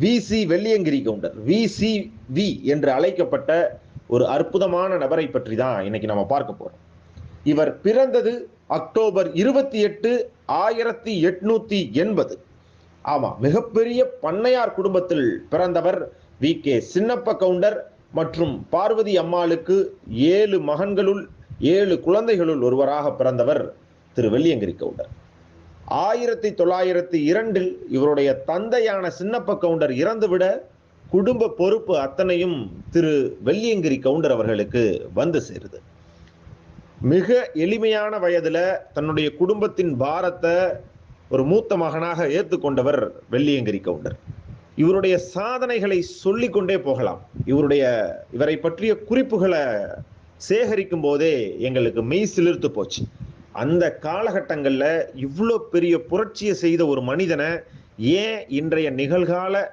வி.சி. Velliangiri counter, வி.சி.வி. என்று அழைக்கப்பட்ட ஒரு அற்புதமான நபரை பற்றி தான் இன்னைக்கு நம்ம பார்க்க போறோம். இவர் பிறந்தது அக்டோபர் 28, 1880. ஆமா, மிகப்பெரிய பண்ணையார் குடும்பத்தில் பிறந்தவர் வி.கே. சின்னப்ப கவுண்டர் மற்றும் பார்வதி அம்மாளுக்கு 7 மகன்களுள் 7 குழந்தைகளுள் ஒருவராக பிறந்தவர் திரு வெள்ளியங்கிரி கவுண்டர். 1902 இவருடைய தந்தையான சின்னப்ப கவுண்டர் இறந்துவிட குடும்ப பொறுப்பு அத்தனையும் திரு வெள்ளியங்கிரி கவுண்டர் அவர்களுக்கு வந்து சேருது. மிக எளிமையான வயதுல தன்னுடைய குடும்பத்தின் பாரத்தை ஒரு மூத்த மகனாக ஏற்றுக்கொண்டவர் வெள்ளியங்கிரி கவுண்டர். இவருடைய சாதனைகளை சொல்லிக்கொண்டே போகலாம். இவரை பற்றிய குறிப்புகளை சேகரிக்கும் போதே எங்களுக்கு மெய் சிலிர்த்து போச்சு. அந்த காலகட்டங்கள்ல இவ்வளோ பெரிய புரட்சியை செய்த ஒரு மனிதனை ஏன் இன்றைய நிகழ்கால